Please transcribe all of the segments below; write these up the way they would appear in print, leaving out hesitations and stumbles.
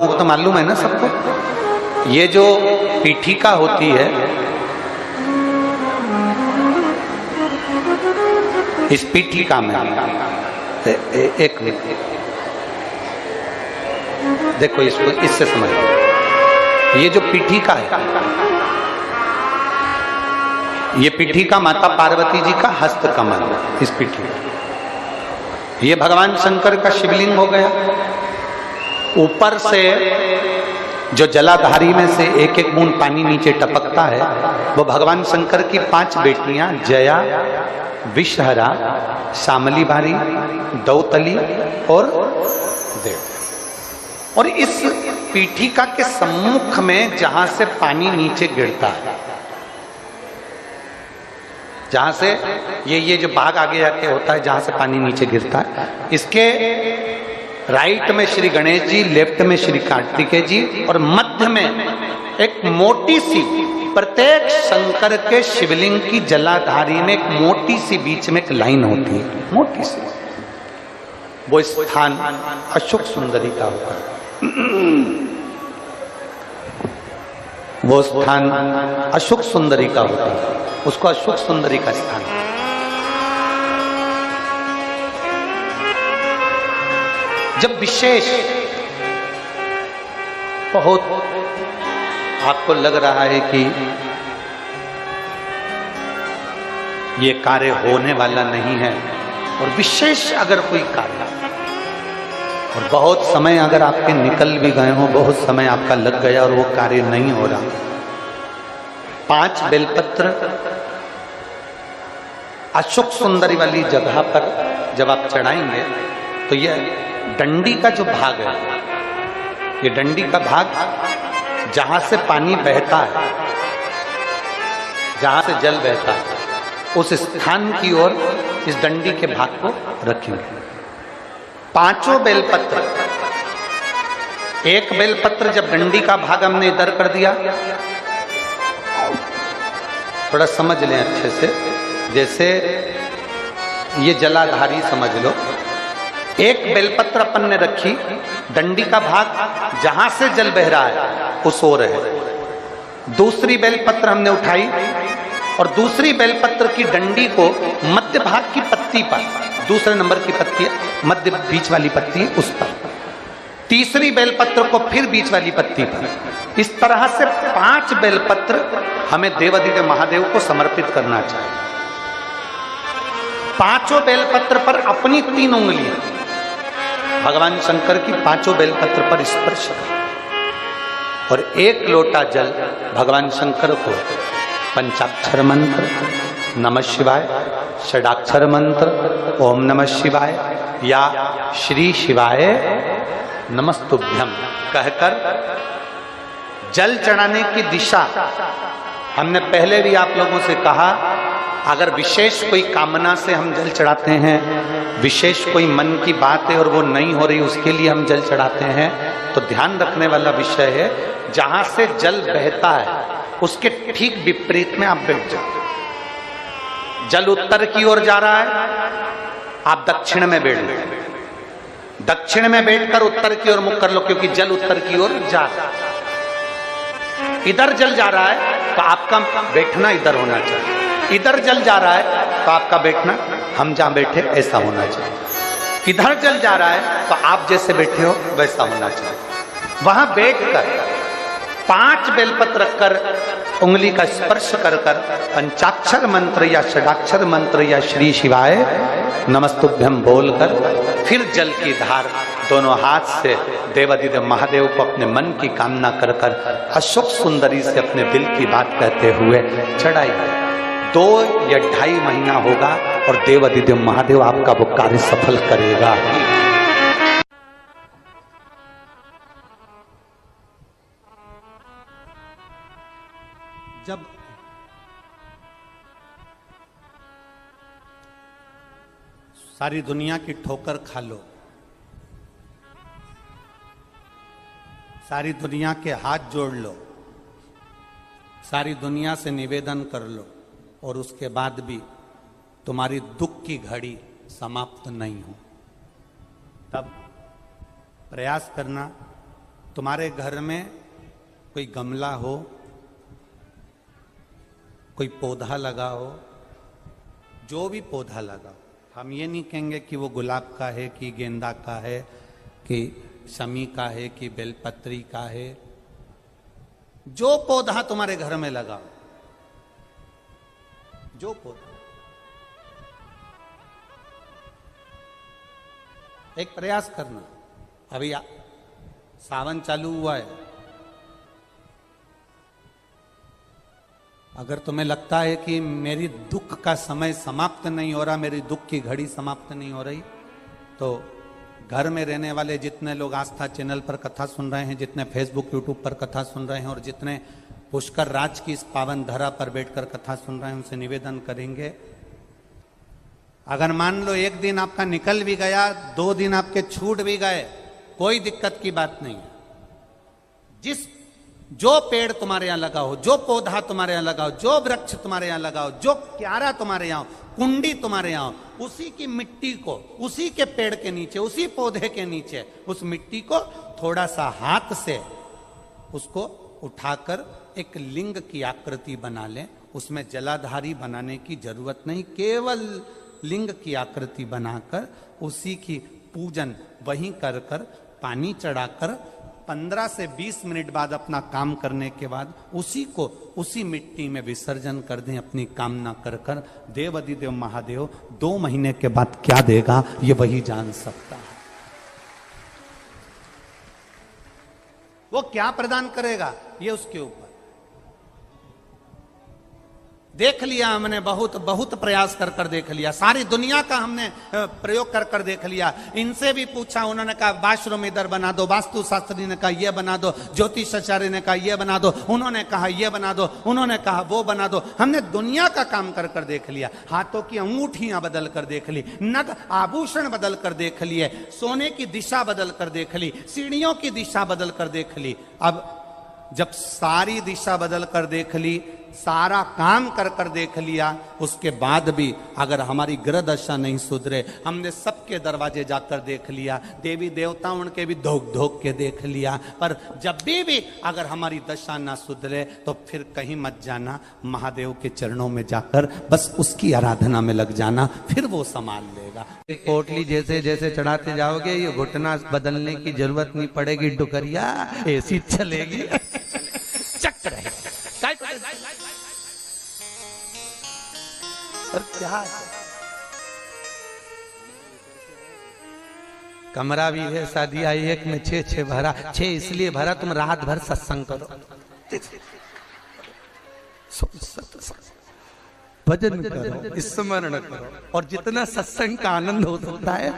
वो तो मालूम है ना सबको। ये जो पीठिका होती है, इस पीठिका में एक मिनट देखो, इसको इससे समझो। ये जो पीठिका है, ये पीठिका माता पार्वती जी का हस्त कमल, इस पीठिका, ये भगवान शंकर का शिवलिंग हो गया। ऊपर से जो जलाधारी में से एक एक बूंद पानी नीचे टपकता है, वो भगवान शंकर की 5 बेटियां जया, विषहरा, शामली बारी, दौतली और देव। और इस पीठिका के सम्मुख में जहां से पानी नीचे गिरता है, जहां से ये जो बाग आगे जाके होता है, जहां से पानी नीचे गिरता है, इसके राइट में श्री गणेश जी, लेफ्ट में श्री कार्तिकेय जी और मध्य में एक मोटी सी, प्रत्येक शंकर के शिवलिंग की जलाधारी में एक मोटी सी बीच में एक लाइन होती है, मोटी सी। वो स्थान अशोक सुंदरी का होता है। वो स्थान अशोक सुंदरी का होता है, उसको अशोक सुंदरी का स्थान। जब विशेष बहुत आपको लग रहा है कि ये कार्य होने वाला नहीं है, और विशेष अगर कोई कार्य और बहुत समय अगर आपके निकल भी गए हो, बहुत समय आपका लग गया और वो कार्य नहीं हो रहा, 5 बेलपत्र अशोक सुंदरी वाली जगह पर जब आप चढ़ाएंगे तो ये डंडी का जो भाग है, ये डंडी का भाग जहां से पानी बहता है, जहां से जल बहता है, उस स्थान की ओर इस डंडी के भाग को रखेंगे। 5 बेलपत्र, एक बेलपत्र जब डंडी का भाग हमने इधर कर दिया, थोड़ा समझ लें अच्छे से, जैसे ये जलाधारी समझ लो, एक बेलपत्र अपन ने रखी, डंडी का भाग जहां से जल बह रहा है उस ओर है। दूसरी बेलपत्र हमने उठाई और दूसरी बेलपत्र की डंडी को मध्य भाग की पत्ती पर, दूसरे नंबर की पत्ती मध्य बीच वाली पत्ती उस पर, तीसरी बेलपत्र को फिर बीच वाली पत्ती पर। इस तरह से 5 बेलपत्र हमें देवादिदेव महादेव को समर्पित करना चाहिए। 5 बेलपत्र पर अपनी 3 उंगलियां भगवान शंकर की 5 बेलपत्र पर स्पर्श कर और 1 लोटा जल भगवान शंकर को पंचाक्षर मंत्र नमः शिवाय, षडाक्षर मंत्र ओम नमः शिवाय या श्री शिवाय नमस्तुभ्यम कहकर जल चढ़ाने की दिशा, हमने पहले भी आप लोगों से कहा, अगर विशेष कोई कामना से हम जल चढ़ाते हैं, विशेष कोई मन की बात है और वो नहीं हो रही, उसके लिए हम जल चढ़ाते हैं, तो ध्यान रखने वाला विषय है, जहां से जल बहता है उसके ठीक विपरीत में आप बैठ जाओ। जल उत्तर की ओर जा रहा है, आप दक्षिण में बैठ लो, दक्षिण में बैठकर उत्तर की ओर मुख कर लो, क्योंकि जल उत्तर की ओर जा रहा है। इधर जल जा रहा है तो आपका बैठना इधर होना चाहिए, इधर जल जा रहा है तो आपका बैठना हम जहां बैठे ऐसा होना चाहिए। इधर जल जा रहा है तो आप जैसे बैठे हो वैसा होना चाहिए। वहां बैठकर 5 बेलपत्र रखकर उंगली का स्पर्श कर कर पंचाक्षर मंत्र या षडाक्षर मंत्र या श्री शिवाय नमस्तुभ्यम बोलकर फिर जल की धार दोनों हाथ से देवादिदेव महादेव को अपने मन की कामना कर कर अशोक सुंदरी से अपने दिल की बात कहते हुए चढ़ाई। 2 या 2.5 महीना होगा और देवादिदेव महादेव आपका वो कार्य सफल करेगा। जब सारी दुनिया की ठोकर खा लो, सारी दुनिया के हाथ जोड़ लो, सारी दुनिया से निवेदन कर लो और उसके बाद भी तुम्हारी दुख की घड़ी समाप्त नहीं हो, तब प्रयास करना तुम्हारे घर में कोई गमला हो, कोई पौधा लगा हो, जो भी पौधा लगा हो, हम ये नहीं कहेंगे कि वो गुलाब का है कि गेंदा का है कि शमी का है कि बेलपत्री का है। जो पौधा तुम्हारे घर में लगा हो, जो पौधा, एक प्रयास करना। अभी सावन चालू हुआ है, अगर तुम्हें लगता है कि मेरी दुख का समय समाप्त नहीं हो रहा, मेरी दुख की घड़ी समाप्त नहीं हो रही, तो घर में रहने वाले जितने लोग आस्था चैनल पर कथा सुन रहे हैं, जितने फेसबुक यूट्यूब पर कथा सुन रहे हैं और जितने पुष्कर राज की इस पावन धरा पर बैठकर कथा सुन रहे हैं, उनसे निवेदन करेंगे, अगर मान लो एक दिन आपका निकल भी गया, 2 दिन आपके छूट भी गए, कोई दिक्कत की बात नहीं है। जो पेड़ तुम्हारे यहां लगा हो, जो पौधा तुम्हारे यहां लगा हो, जो वृक्ष तुम्हारे यहां लगा हो, जो क्यारा तुम्हारे यहां हो, कुंडी तुम्हारे यहां हो, उसी की मिट्टी को, उसी के पेड़ के नीचे, उसी पौधे के नीचे, उस मिट्टी को थोड़ा सा हाथ से उसको उठाकर एक लिंग की आकृति बना लें। उसमें जलाधारी बनाने की जरूरत नहीं, केवल लिंग की आकृति बनाकर उसी की पूजन वहीं कर पानी चढ़ाकर 15 से 20 मिनट बाद अपना काम करने के बाद उसी को उसी मिट्टी में विसर्जन कर दें, अपनी कामना कर देव अधिदेव महादेव 2 महीने के बाद क्या देगा ये वही जान सकता है। वो क्या प्रदान करेगा ये उसके ऊपर। देख लिया हमने, बहुत प्रयास कर देख लिया, सारी दुनिया का हमने प्रयोग कर देख लिया। इनसे भी पूछा, उन्होंने कहा वाशरूम इधर बना दो, वास्तु शास्त्री ने कहा ये बना दो, ज्योतिषाचार्य ने कहा ये बना दो, उन्होंने कहा ये बना दो, उन्होंने कहा वो बना दो। हमने दुनिया का काम कर देख लिया, हाथों की अंगूठियां बदल कर देख ली, नग आभूषण बदल कर देख लिए, सोने की दिशा बदल कर देख ली, सीढ़ियों की दिशा बदल कर देख ली। अब जब सारी दिशा बदल कर देख ली, सारा काम कर देख लिया, उसके बाद भी अगर हमारी ग्रह दशा नहीं सुधरे, हमने सबके दरवाजे जाकर देख लिया, देवी देवता उनके भी धोख के देख लिया, पर जब भी अगर हमारी दशा ना सुधरे तो फिर कहीं मत जाना, महादेव के चरणों में जाकर बस उसकी आराधना में लग जाना, फिर वो संभाल लेगा। पोटली जैसे जैसे चढ़ाते जाओगे ये घुटना बदलने की जरूरत नहीं पड़ेगी, डुकरिया ऐसी चलेगी, चक रहेगा। और क्या कमरा भी है, शादी आई एक में 6 भरा, 6 इसलिए भरा तुम रात भर सत्संग करो, भजन करो, स्मरण करो, और जितना सत्संग का आनंद हो सकता है।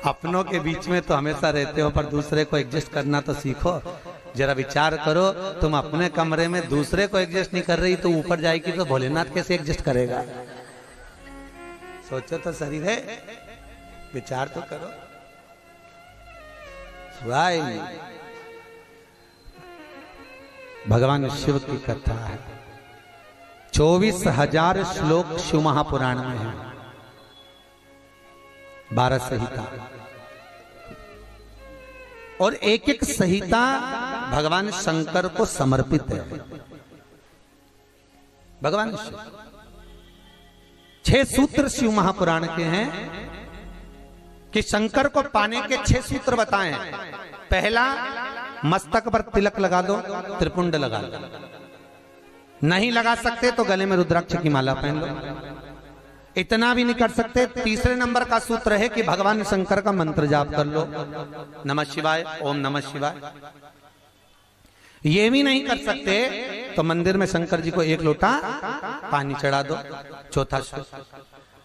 अपनों के बीच में तो हमेशा रहते हो, पर दूसरे को एडजस्ट करना तो सीखो। जरा विचार करो, तुम अपने कमरे में दूसरे को एडजस्ट नहीं कर रही तो ऊपर जाएगी तो भोलेनाथ कैसे एडजस्ट करेगा? सोचो तो शरीर है, विचार तो करो। भगवान शिव की कथा है, 24,000 श्लोक शिव महापुराण में है, 12 संहिता, और एक संहिता भगवान शंकर को समर्पित है। भगवान शिव 6 सूत्र शिव महापुराण के हैं कि शंकर को पाने के 6 सूत्र बताएं। पहला, मस्तक पर तिलक लगा दो, त्रिपुंड लगा लो, नहीं लगा सकते तो गले में रुद्राक्ष की माला पहन लो, इतना भी नहीं कर सकते, तीसरे नंबर का सूत्र है कि भगवान शंकर का मंत्र जाप कर लो, नमः शिवाय, ओम नमः शिवाय। ये भी नहीं कर सकते तो मंदिर में शंकर जी को 1 लोटा पानी चढ़ा दो, चौथा सूत्र।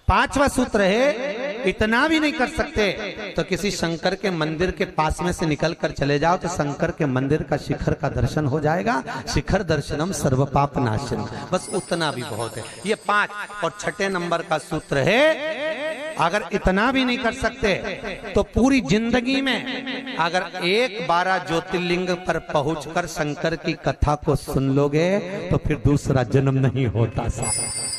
5वां सूत्र है, इतना भी नहीं कर सकते तो किसी शंकर के मंदिर के पास में से निकल कर चले जाओ तो शंकर के मंदिर का शिखर का दर्शन हो जाएगा, शिखर दर्शनम सर्व पाप नाशनम, बस उतना भी बहुत है। ये 5। और 6ठे नंबर का सूत्र है, अगर इतना भी नहीं कर सकते तो पूरी जिंदगी में अगर 12 ज्योतिर्लिंग पर पहुंचकर शंकर की कथा को सुन लोगे तो फिर दूसरा जन्म नहीं होता।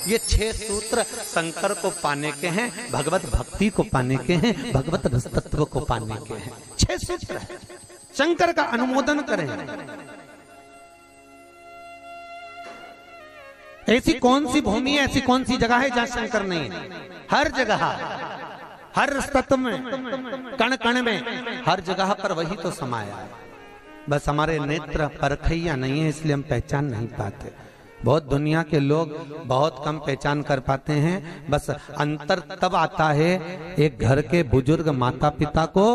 ये 6 सूत्र शंकर को पाने के हैं, भगवत भक्ति को पाने के हैं, भगवत रस तत्व को पाने के हैं। 6 सूत्र है, शंकर का अनुमोदन करें। ऐसी कौन सी भूमि है, ऐसी कौन सी जगह है जहां शंकर नहीं है? हर जगह, हर तत्व में, कण कण में, हर जगह पर वही तो समाया है। बस हमारे नेत्र परखैया नहीं है, इसलिए हम पहचान नहीं पाते। बहुत दुनिया के लोग बहुत कम पहचान कर पाते हैं। बस अंतर तब आता है एक घर के बुजुर्ग माता पिता को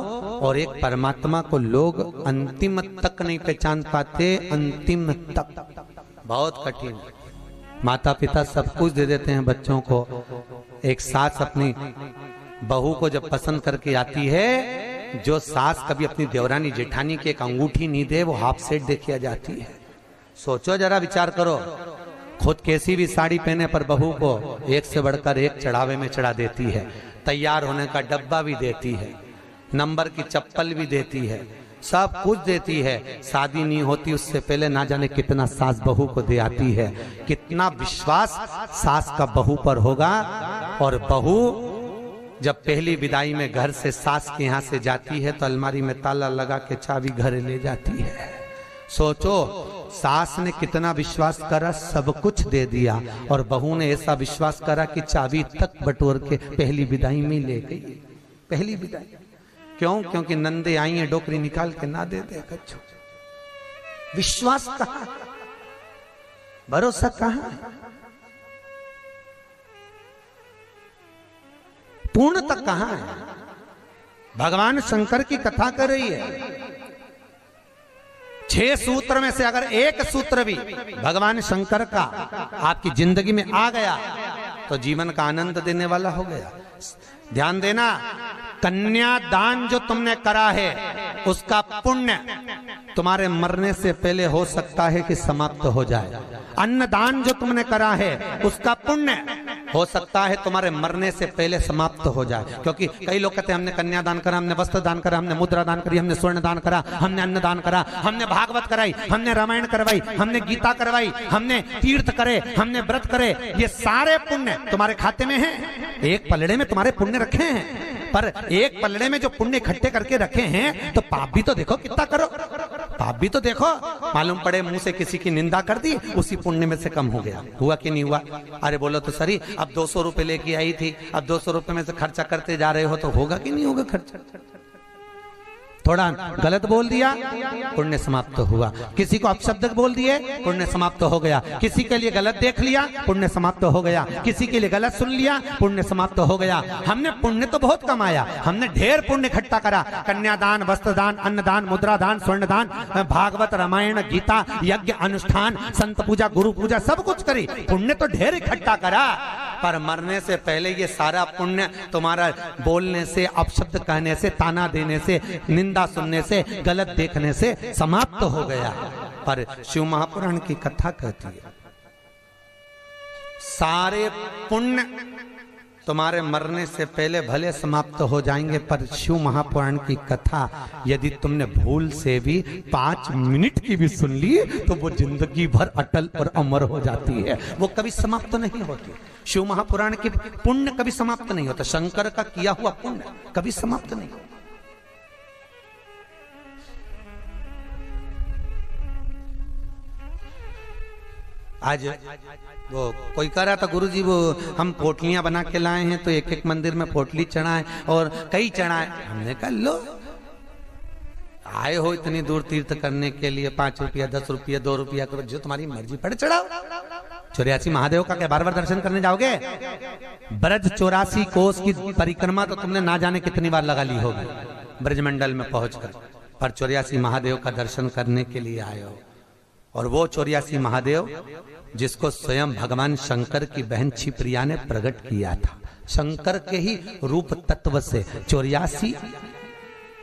और एक परमात्मा को लोग अंतिम तक नहीं पहचान पाते। अंतिम तक बहुत कठिन। माता पिता सब कुछ दे देते हैं बच्चों को। एक सास अपनी बहू को जब पसंद करके आती है, जो सास कभी अपनी देवरानी जेठानी की एक अंगूठी नहीं दे, वो हाफ सेट दे के आ जाती है। सोचो जरा, विचार करो। खुद कैसी भी साड़ी पहने पर बहू को एक से बढ़कर एक चढ़ावे में चढ़ा देती है। तैयार होने का डब्बा भी देती है, नंबर की चप्पल भी देती है, सब कुछ देती है। शादी नहीं होती उससे पहले ना जाने कितना सास बहू को दे आती है। कितना विश्वास सास का बहू पर होगा। और बहू जब पहली विदाई में घर से सास के यहाँ से जाती है तो अलमारी में ताला लगा के चाबी घर ले जाती है। सोचो, सास ने कितना विश्वास करा, सब कुछ दे दिया, और बहू ने ऐसा विश्वास करा कि चाबी तक बटोर के पहली विदाई में ले गई। पहली विदाई क्यों? क्योंकि नंदे आई है, डोकरी निकाल के ना दे दे कच्छू। विश्वास कहाँ, भरोसा कहाँ, पूर्ण तक कहाँ है? भगवान शंकर की कथा कर रही है। 6 सूत्र में से अगर एक सूत्र भी भगवान शंकर का आपकी जिंदगी में आ गया तो जीवन का आनंद देने वाला हो गया। ध्यान देना, कन्यादान जो तुमने करा है उसका पुण्य तुम्हारे मरने से पहले हो सकता है कि समाप्त हो जाए। अन्नदान जो तुमने करा है उसका पुण्य हो सकता है तुम्हारे मरने से पहले समाप्त हो जाए। क्योंकि कई लोग कहते हैं हमने कन्यादान करा, हमने वस्त्र दान करा, हमने मुद्रा दान करी, हमने स्वर्ण दान करा, हमने अन्न दान करा, हमने भागवत कराई, हमने रामायण करवाई, हमने गीता करवाई, हमने तीर्थ करे, हमने व्रत करे। ये सारे पुण्य तुम्हारे खाते में हैं। एक पलड़े में तुम्हारे पुण्य रखे हैं, पर एक पलड़े में जो पुण्य इकट्ठे करके रखे हैं तो पाप भी तो देखो कितना करो। पाप भी तो देखो, मालूम पड़े मुंह से किसी की निंदा कर दी, उसी पुण्य में से कम हो गया। हुआ कि नहीं हुआ? अरे बोलो तो सही, अब 200 रुपए लेके आई थी, अब 200 रुपए में से खर्चा करते जा रहे हो तो होगा कि नहीं होगा खर्चा? थोड़ा गलत बोल दिया, पुण्य समाप्त हुआ। किसी को अपशब्द बोल दिए, पुण्य समाप्त हो गया। किसी के लिए गलत देख लिया, पुण्य समाप्त हो गया। किसी के लिए गलत सुन लिया, पुण्य समाप्त हो गया। हमने पुण्य तो बहुत कमाया, हमने ढेर पुण्य इकट्ठा करा। कन्यादान, वस्त्रदान, अन्नदान, मुद्रादान, स्वर्णदान, भागवत, रामायण, गीता, यज्ञ, अनुष्ठान, संत पूजा, गुरु पूजा, सब कुछ करी। पुण्य तो ढेर इकट्ठा करा, पर मरने से पहले ये सारा पुण्य तुम्हारा बोलने से, अपशब्द कहने से, ताना देने से, निंदा सुनने से, गलत देखने से समाप्त हो गया। पर शिव महापुराण की कथा कहती है सारे पुण्य तुम्हारे मरने से पहले भले समाप्त हो जाएंगे, पर शिव महापुराण की कथा यदि तुमने भूल से भी 5 मिनट की भी सुन ली तो वो जिंदगी भर अटल और अमर हो जाती है, वो कभी समाप्त नहीं होती। शिव महापुराण की पुण्य कभी समाप्त नहीं होता। शंकर का किया हुआ पुण्य कभी समाप्त नहीं होता। आज वो कोई कह रहा था, गुरुजी वो हम पोटलियां बना के लाए हैं तो एक एक मंदिर में पोटली चढ़ाएं और कई चढ़ाएं। हमने कहा लो, आए हो इतनी दूर तीर्थ करने के लिए, 5 रुपया, 10 रुपया, 2 रुपया करो, जो तुम्हारी मर्जी पड़े चढ़ाओ। 84 महादेव का क्या बार-बार दर्शन करने जाओगे? ब्रज 84 कोस की परिक्रमा तो तुमने ना जाने कितनी बार लगा ली होगी ब्रजमंडल में पहुंचकर, पर 84 महादेव का दर्शन करने के लिए आए हो। और वो 84 महादेव जिसको स्वयं भगवान शंकर की बहन छिप्रिया ने प्रकट किया था, शंकर के ही रूप तत्व से 84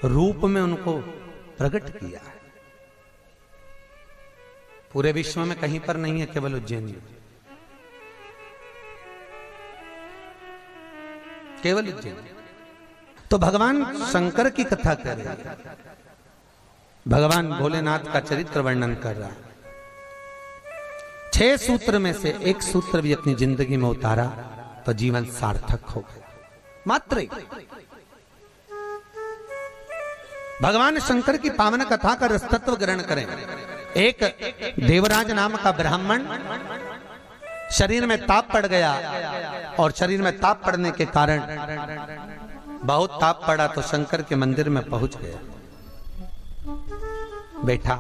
रूप में उनको प्रकट किया है। पूरे विश्व में कहीं पर नहीं है, केवल उज्जैन में, केवल उज्जैन। तो भगवान शंकर की कथा कर रहे हैं, भगवान भोलेनाथ का चरित्र वर्णन कर रहा है। 6 सूत्र में से एक सूत्र भी अपनी जिंदगी में उतारा तो जीवन सार्थक हो गया। मात्र भगवान शंकर की पावन कथा का रसतत्व ग्रहण करें। एक देवराज नाम का ब्राह्मण शरीर में ताप पड़ गया और शरीर में ताप पड़ने के कारण बहुत ताप पड़ा तो शंकर के मंदिर में पहुंच गया, बैठा।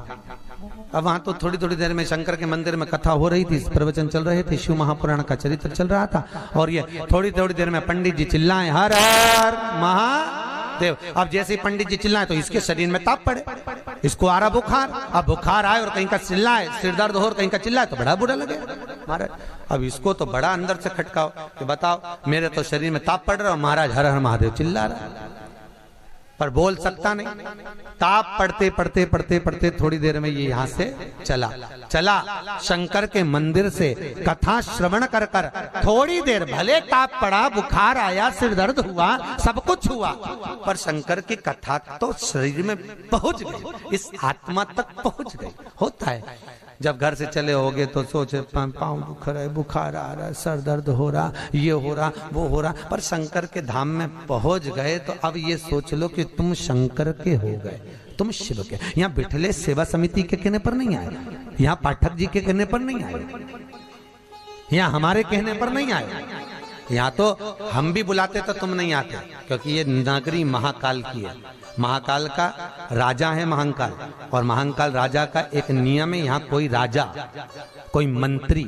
अब वहां तो थोड़ी थोड़ी देर में शंकर के मंदिर में कथा हो रही थी, प्रवचन चल रहे थे, शिव महापुराण का चरित्र चल रहा था और ये थोड़ी थोड़ी देर में पंडित जी चिल्लाए हर हर महादेव। अब जैसे ही पंडित जी चिल्लाए तो इसके शरीर में ताप पड़े, इसको आ रहा बुखार। अब बुखार आए और कहीं का चिल्लाए, सिर दर्द हो और कहीं का चिल्लाए तो बड़ा बुरा लगे महाराज। अब इसको तो बड़ा अंदर से खटकाओ कि बताओ मेरे तो शरीर में ताप पड़ रहा है, महाराज हर हर महादेव चिल्ला रहा है, पर बोल सकता नहीं। ताप पढ़ते पढ़ते पढ़ते पढ़ते थोड़ी देर में ये यहां से चला शंकर के मंदिर से कथा श्रवण कर कर थोड़ी देर भले ताप पड़ा, बुखार आया, सिर दर्द हुआ, सब कुछ हुआ, पर शंकर की कथा तो शरीर में पहुंच गई, इस आत्मा तक पहुंच गई। होता है जब घर से चले होगे तो सोचे पाँव दुख रहा है, बुखार आ रहा है, सर दर्द हो रहा, ये हो रहा, वो हो रहा, पर शंकर के धाम में पहुंच गए तो अब ये सोच लो कि तुम शंकर के हो गए, तुम शिव के। यहाँ बिठले सेवा समिति के कहने पर नहीं आए, यहाँ पाठक जी के कहने पर नहीं आए, यहाँ हमारे कहने पर नहीं आए, यहाँ तो हम भी बुलाते तो तुम नहीं आते, क्योंकि ये नगरी महाकाल की है। महाकाल का राजा है महाकाल, और महाकाल राजा का एक नियम है, यहाँ कोई राजा, कोई मंत्री,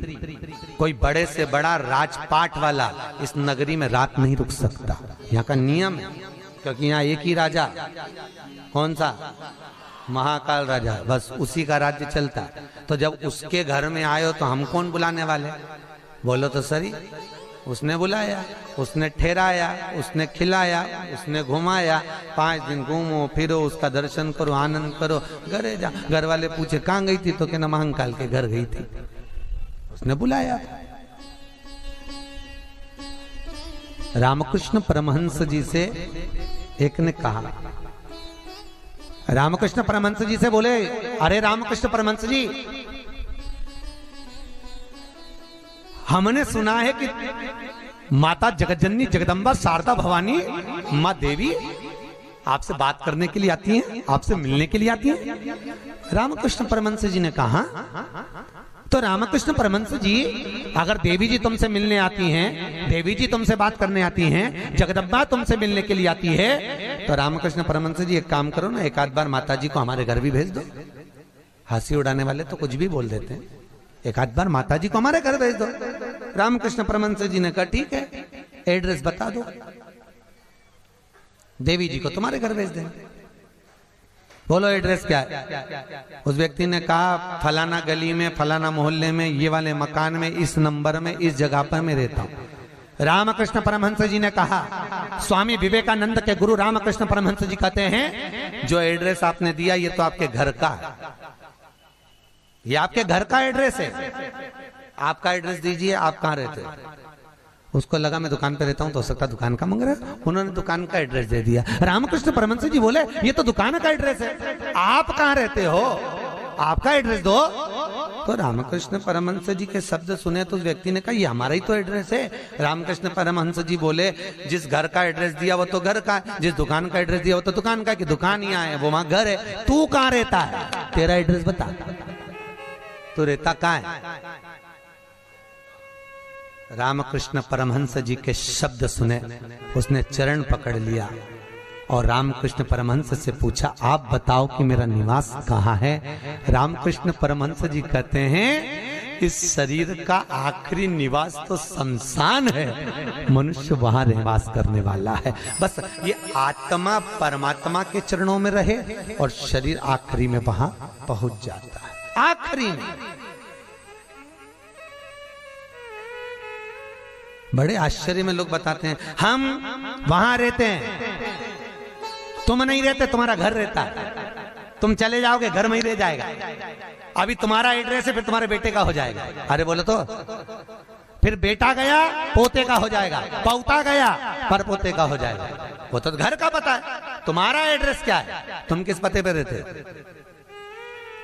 कोई बड़े से बड़ा राजपाट वाला इस नगरी में रात नहीं रुक सकता, यहाँ का नियम है। क्योंकि यहाँ एक ही राजा, कौन सा? महाकाल राजा, बस उसी का राज्य चलता। तो जब उसके घर में आए हो तो हम कौन बुलाने वाले? बोलो तो सही। उसने बुलाया, उसने ठहराया, उसने खिलाया, उसने घुमाया, 5 दिन घूमो फिरो, उसका दर्शन करो, आनंद करो, घरे जा। घर वाले पूछे कहाँ गई थी तो कहना महाकाल के घर गई थी, उसने बुलाया। रामकृष्ण परमहंस जी से एक ने कहा, रामकृष्ण परमहंस जी से बोले, अरे रामकृष्ण परमहंस जी, हमने सुना है कि माता जगज्जननी जगदम्बा शारदा भवानी माँ देवी आपसे बात करने के लिए आती हैं, आपसे मिलने के लिए आती हैं। रामकृष्ण परमहंस जी ने कहा, तो रामकृष्ण परमहंस जी, अगर देवी जी तुमसे मिलने आती हैं, देवी जी तुमसे बात करने आती हैं, जगदम्बा तुमसे मिलने के लिए आती है, तो रामकृष्ण परमहंस जी एक काम करो ना, एक आध बार माता जी को हमारे घर भी भेज दो। हंसी उड़ाने वाले तो कुछ भी बोल देते हैं, एक आध बार माता जी को हमारे घर भेज दो। रामकृष्ण परमहंस जी ने कहा ठीक है, एड्रेस बता दो, देवी जी को तुम्हारे घर भेज देंगे। बोलो एड्रेस क्या है? उस व्यक्ति ने कहा, फलाना गली में, फलाना मोहल्ले में, ये वाले मकान में, इस नंबर में, इस जगह पर मैं रहता हूं। रामकृष्ण परमहंस जी ने कहा, स्वामी विवेकानंद के गुरु रामकृष्ण परमहंस जी कहते हैं, जो एड्रेस आपने दिया ये तो आपके घर का है, ये आपके घर का एड्रेस है, आपका एड्रेस दीजिए, आप कहाँ रहते हैं? उसको लगा मैं दुकान पे रहता हूँ, तो हो सकता दुकान का मांग रहा है, उन्होंने दुकान का एड्रेस दे दिया। रामकृष्ण परमहंस जी बोले, ये तो दुकान का एड्रेस है, आप कहाँ रहते हो, आपका एड्रेस दो। तो रामकृष्ण परमहंस जी के शब्द सुने तो उस व्यक्ति ने कहा, ये हमारा ही तो एड्रेस है। रामकृष्ण परमहंस जी बोले, जिस घर का एड्रेस दिया वो तो घर का है, जिस दुकान का एड्रेस दिया वो तो दुकान का, कि दुकान यहाँ है वो वहां घर है, तू कहाँ रहता है, तेरा एड्रेस बता, तू रहता कहाँ है? रामकृष्ण परमहंस जी के शब्द सुने, उसने चरण पकड़ लिया और रामकृष्ण परमहंस से पूछा, आप बताओ कि मेरा निवास कहाँ है? रामकृष्ण परमहंस जी कहते हैं, इस शरीर का आखिरी निवास तो शमशान है, मनुष्य वहां निवास करने वाला है। बस ये आत्मा परमात्मा के चरणों में रहे और शरीर आखिरी में वहां पहुंच जाता है, आखिरी में। बड़े आश्चर्य में लोग बताते हैं, हम वहां रहते हैं, तुम नहीं रहते, तुम्हारा घर रहता है, तुम चले जाओगे घर में ही रह जाएगा, अभी तुम्हारा एड्रेस है, फिर तुम्हारे बेटे का हो जाएगा। अरे बोलो तो, फिर बेटा गया पोते का हो जाएगा, पौता गया पर पोते का हो जाएगा, वो तो घर का पता है। तुम्हारा एड्रेस क्या है? तुम किस पते पे रहते?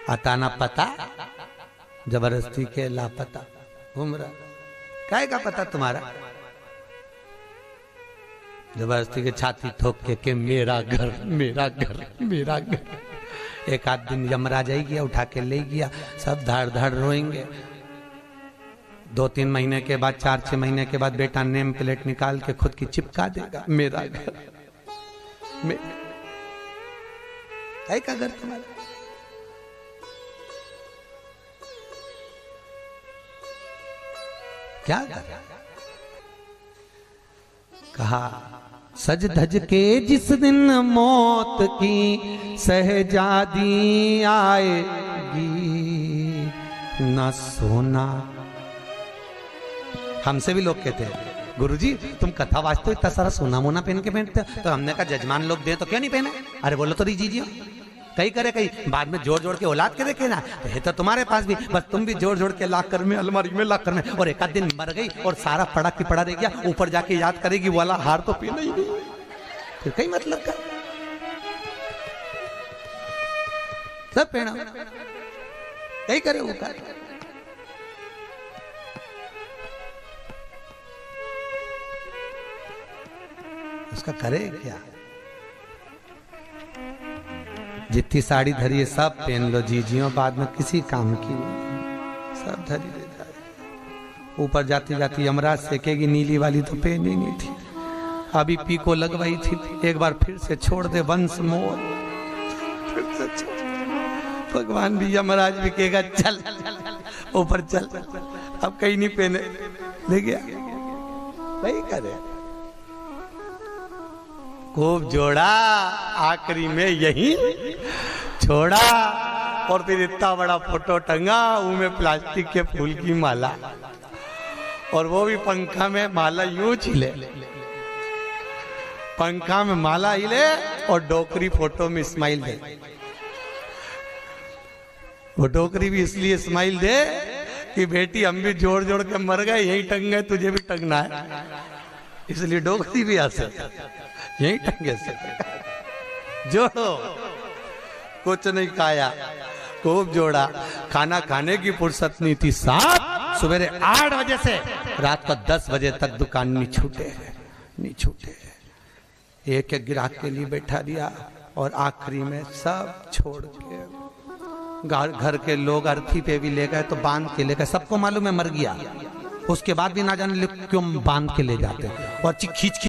अताना पता, जबरदस्ती के लापता घूम रहा, काय का पता तुम्हारा? जबरदस्ती के छाती ठोक के मेरा घर मेरा घर मेरा घर। एक आध दिन यमराज आई गया, उठा के ले गया, सब धाड़ धाड़ रोएंगे। 2-3 महीने के बाद, 4-6 महीने के बाद बेटा नेम प्लेट निकाल के खुद की चिपका देगा, मेरा घर है का घर तुम्हारा। क्या कहा, सज धज के जिस दिन मौत की सहजादी आएगी, न सोना। हमसे भी लोग कहते हैं गुरुजी तुम कथा वाचते हो, इतना सारा सोना मोना पहन के पहनते हो। तो हमने कहा जजमान लोग दे तो क्यों नहीं पहने। अरे बोलो तो दीजिए, कई करे कई बाद में जोड़ जोड़ के औलाद के देखे ना, तो है तो तुम्हारे पास भी, बस तुम भी जोड़ जोड़ के लाख कर में अलमारी में लाख कर में, और एक आध दिन मर गई और सारा पड़ा की पड़ा रह गया, ऊपर जाके याद करेगी वाला हार तो पीना ही नहीं, फिर कई मतलब का सब पहना कई करे वो कर। उसका करे क्या, जितनी साड़ी धरी है सब पहन लो जीजियों, बाद में किसी काम की सब धरी ले जाए। ऊपर जाती जाती यमराज सेकेगी, नीली वाली तो पहनी नहीं थी, अभी पीको लगवाई थी, एक बार फिर से छोड़ दे वंश मोल, फिर से छोड़। भगवान भी यमराज भी कहेगा चल ऊपर चल, अब कहीं नहीं पहने, ले गया वही करे। खूब जोड़ा, आखिरी में यही छोड़ा, और फिर इतना बड़ा फोटो टंगा, उनमें प्लास्टिक के फूल की माला, और वो भी पंखा में माला यूं हिले, पंखा में माला हिले और डोकरी फोटो में स्माइल दे। वो डोकरी भी इसलिए स्माइल दे कि बेटी हम भी जोड़ जोड़ के मर गए, यही टंग गए, तुझे भी टंगना है, इसलिए डोकरी भी हंसे, यही टंगे से जोड़ो। कुछ नहीं खाया, खूब जोड़ा, खाना खाने की फुर्सत नहीं थी। साहब सवेरे 8 बजे से रात को 10 बजे तक दुकान नहीं छूटे, नहीं छूटे। एक एक ग्राहक के लिए बैठा दिया, और आखिरी में सब छोड़ के घर के लोग अर्थी पे भी ले गए, तो बांध के ले गए, सबको मालूम है मर गया, उसके बाद भी ना जाने क्यों बांध के ले जाते, और खींच खींच